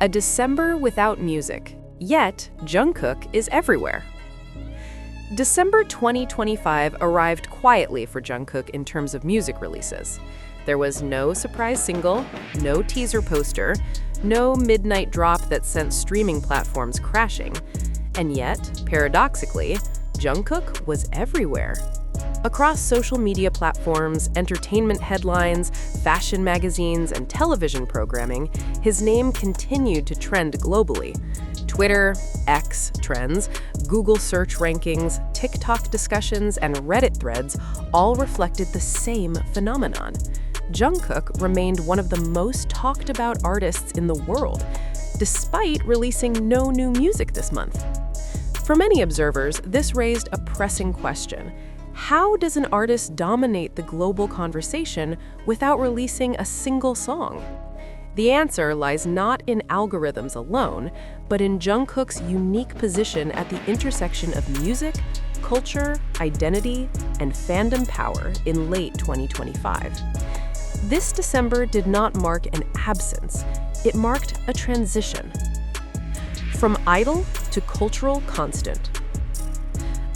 A December without music, yet Jungkook is everywhere. December 2025 arrived quietly for Jungkook in terms of music releases. There was no surprise single, no teaser poster, no midnight drop that sent streaming platforms crashing. And yet, paradoxically, Jungkook was everywhere. Across social media platforms, entertainment headlines, fashion magazines, and television programming, his name continued to trend globally. Twitter, X trends, Google search rankings, TikTok discussions, and Reddit threads all reflected the same phenomenon. Jungkook remained one of the most talked about artists in the world, despite releasing no new music this month. For many observers, this raised a pressing question. How does an artist dominate the global conversation without releasing a single song? The answer lies not in algorithms alone, but in Jungkook's unique position at the intersection of music, culture, identity, and fandom power in late 2025. This December did not mark an absence, it marked a transition. From idol to cultural constant.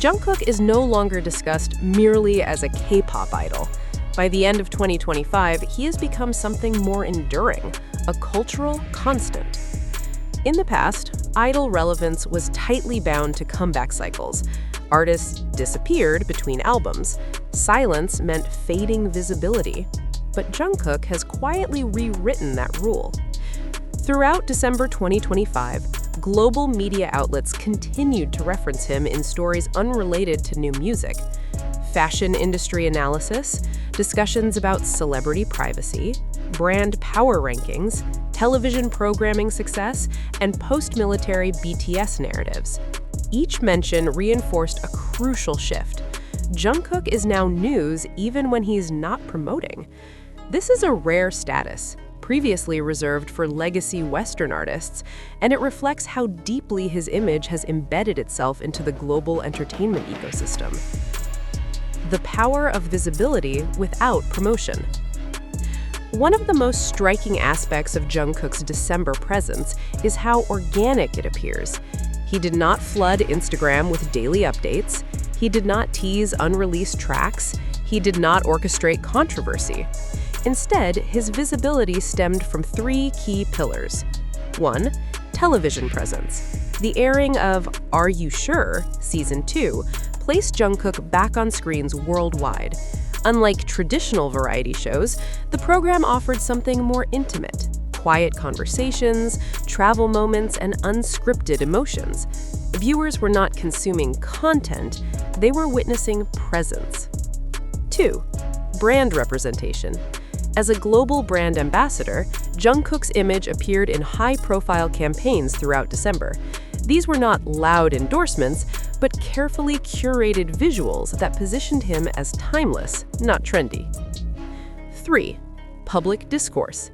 Jungkook is no longer discussed merely as a K-pop idol. By the end of 2025, he has become something more enduring, a cultural constant. In the past, idol relevance was tightly bound to comeback cycles. Artists disappeared between albums. Silence meant fading visibility. But Jungkook has quietly rewritten that rule. Throughout December 2025, global media outlets continued to reference him in stories unrelated to new music. Fashion industry analysis, discussions about celebrity privacy, brand power rankings, television programming success, and post-military BTS narratives. Each mention reinforced a crucial shift. Jungkook is now news even when he's not promoting. This is a rare status, previously reserved for legacy Western artists, and it reflects how deeply his image has embedded itself into the global entertainment ecosystem. The power of visibility without promotion. One of the most striking aspects of Jungkook's December presence is how organic it appears. He did not flood Instagram with daily updates. He did not tease unreleased tracks. He did not orchestrate controversy. Instead, his visibility stemmed from three key pillars. 1. Television presence. The airing of Are You Sure? Season 2 placed Jungkook back on screens worldwide. Unlike traditional variety shows, the program offered something more intimate. Quiet conversations, travel moments, and unscripted emotions. Viewers were not consuming content, they were witnessing presence. 2. Brand representation. As a global brand ambassador, Jungkook's image appeared in high-profile campaigns throughout December. These were not loud endorsements, but carefully curated visuals that positioned him as timeless, not trendy. 3. Public discourse.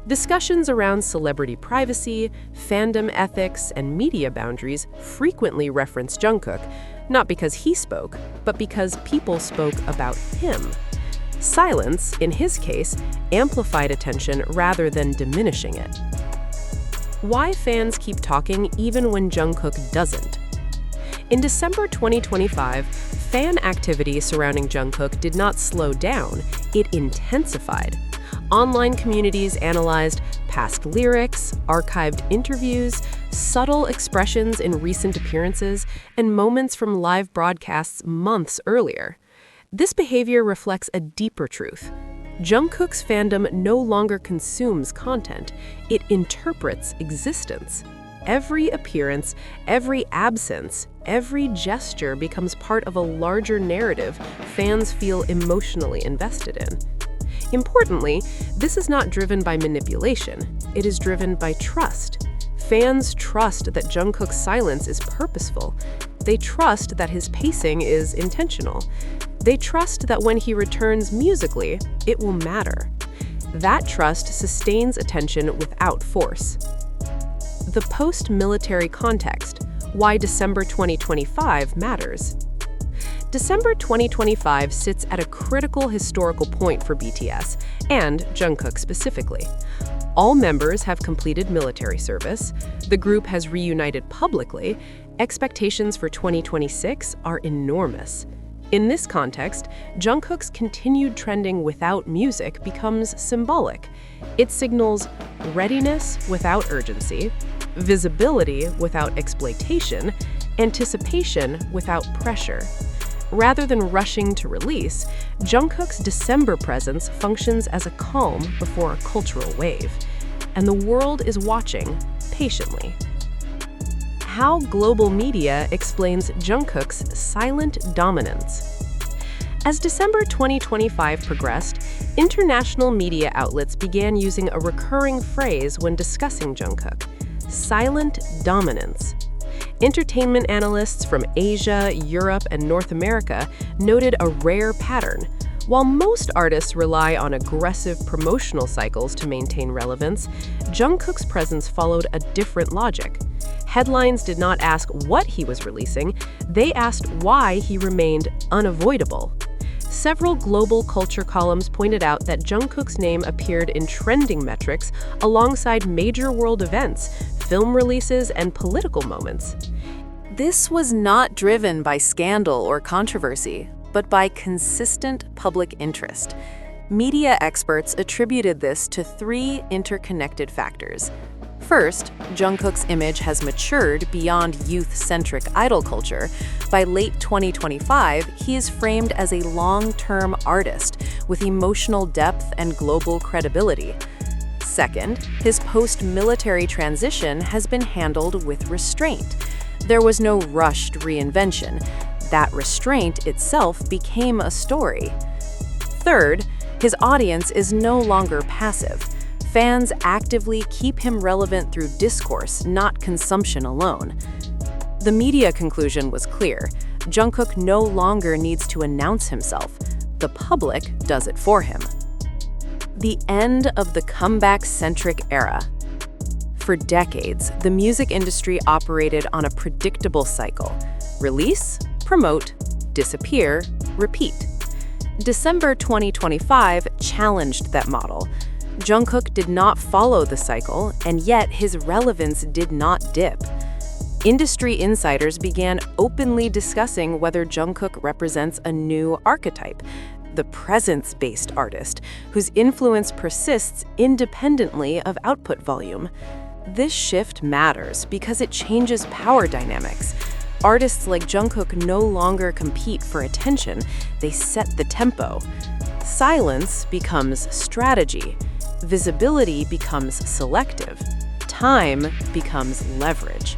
Discussions around celebrity privacy, fandom ethics, and media boundaries frequently reference Jungkook, not because he spoke, but because people spoke about him. Silence, in his case, amplified attention rather than diminishing it. Why fans keep talking even when Jungkook doesn't? In December 2025, fan activity surrounding Jungkook did not slow down, it intensified. Online communities analyzed past lyrics, archived interviews, subtle expressions in recent appearances, and moments from live broadcasts months earlier. This behavior reflects a deeper truth. Jungkook's fandom no longer consumes content, it interprets existence. Every appearance, every absence, every gesture becomes part of a larger narrative fans feel emotionally invested in. Importantly, this is not driven by manipulation, it is driven by trust. Fans trust that Jungkook's silence is purposeful. They trust that his pacing is intentional. They trust that when he returns musically, it will matter. That trust sustains attention without force. The post-military context, why December 2025 matters. December 2025 sits at a critical historical point for BTS, and Jungkook specifically. All members have completed military service. The group has reunited publicly. Expectations for 2026 are enormous. In this context, Jungkook's continued trending without music becomes symbolic. It signals readiness without urgency, visibility without exploitation, anticipation without pressure. Rather than rushing to release, Jungkook's December presence functions as a calm before a cultural wave, and the world is watching patiently. How global media explains Jungkook's silent dominance. As December 2025 progressed, international media outlets began using a recurring phrase when discussing Jungkook: silent dominance. Entertainment analysts from Asia, Europe, and North America noted a rare pattern. While most artists rely on aggressive promotional cycles to maintain relevance, Jungkook's presence followed a different logic. Headlines did not ask what he was releasing, they asked why he remained unavoidable. Several global culture columns pointed out that Jungkook's name appeared in trending metrics alongside major world events, film releases, and political moments. This was not driven by scandal or controversy, but by consistent public interest. Media experts attributed this to three interconnected factors. First, Jungkook's image has matured beyond youth-centric idol culture. By late 2025, he is framed as a long-term artist with emotional depth and global credibility. Second, his post-military transition has been handled with restraint. There was no rushed reinvention. That restraint itself became a story. Third, his audience is no longer passive. Fans actively keep him relevant through discourse, not consumption alone. The media conclusion was clear. Jungkook no longer needs to announce himself. The public does it for him. The end of the comeback-centric era. For decades, the music industry operated on a predictable cycle: release, promote, disappear, repeat. December 2025 challenged that model. Jungkook did not follow the cycle, and yet his relevance did not dip. Industry insiders began openly discussing whether Jungkook represents a new archetype, the presence-based artist, whose influence persists independently of output volume. This shift matters because it changes power dynamics. Artists like Jungkook no longer compete for attention, they set the tempo. Silence becomes strategy. Visibility becomes selective. Time becomes leverage.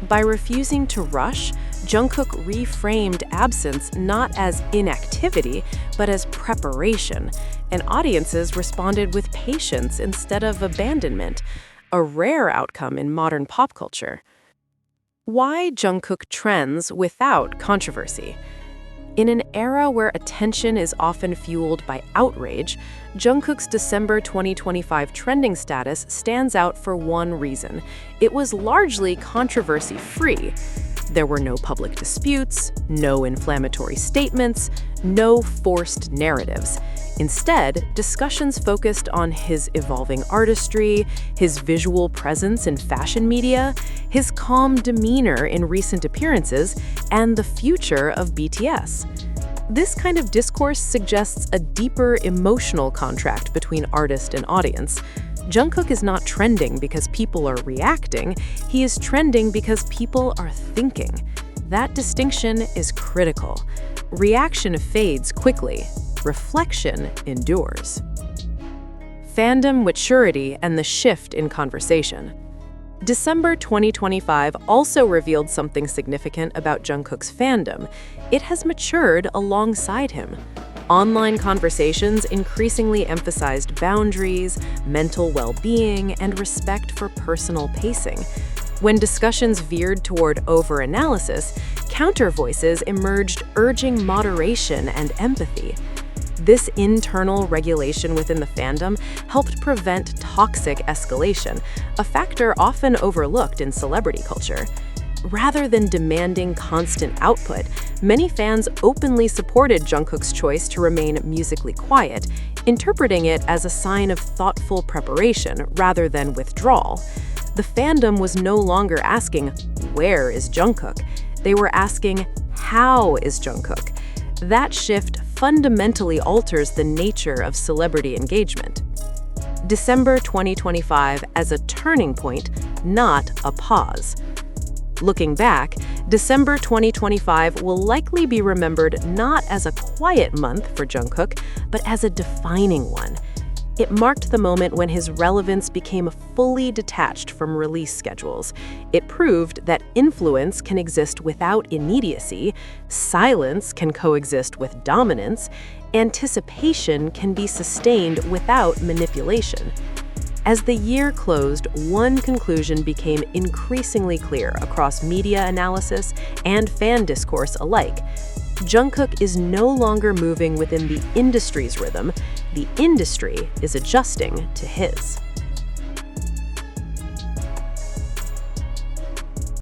By refusing to rush, Jungkook reframed absence not as inactivity, but as preparation, and audiences responded with patience instead of abandonment, a rare outcome in modern pop culture. Why Jungkook trends without controversy? In an era where attention is often fueled by outrage, Jungkook's December 2025 trending status stands out for one reason. It was largely controversy-free. There were no public disputes, no inflammatory statements, no forced narratives. Instead, discussions focused on his evolving artistry, his visual presence in fashion media, his calm demeanor in recent appearances, and the future of BTS. This kind of discourse suggests a deeper emotional contract between artist and audience. Jungkook is not trending because people are reacting, he is trending because people are thinking. That distinction is critical. Reaction fades quickly. Reflection endures. Fandom maturity and the shift in conversation. December 2025 also revealed something significant about Jungkook's fandom. It has matured alongside him. Online conversations increasingly emphasized boundaries, mental well-being, and respect for personal pacing. When discussions veered toward over-analysis, counter-voices emerged urging moderation and empathy. This internal regulation within the fandom helped prevent toxic escalation, a factor often overlooked in celebrity culture. Rather than demanding constant output, many fans openly supported Jungkook's choice to remain musically quiet, interpreting it as a sign of thoughtful preparation rather than withdrawal. The fandom was no longer asking, "Where is Jungkook?" They were asking, "How is Jungkook?" That shift fundamentally alters the nature of celebrity engagement. December 2025 as a turning point, not a pause. Looking back, December 2025 will likely be remembered not as a quiet month for Jungkook, but as a defining one. It marked the moment when his relevance became fully detached from release schedules. It proved that influence can exist without immediacy, silence can coexist with dominance, anticipation can be sustained without manipulation. As the year closed, one conclusion became increasingly clear across media analysis and fan discourse alike. Jungkook is no longer moving within the industry's rhythm. The industry is adjusting to his.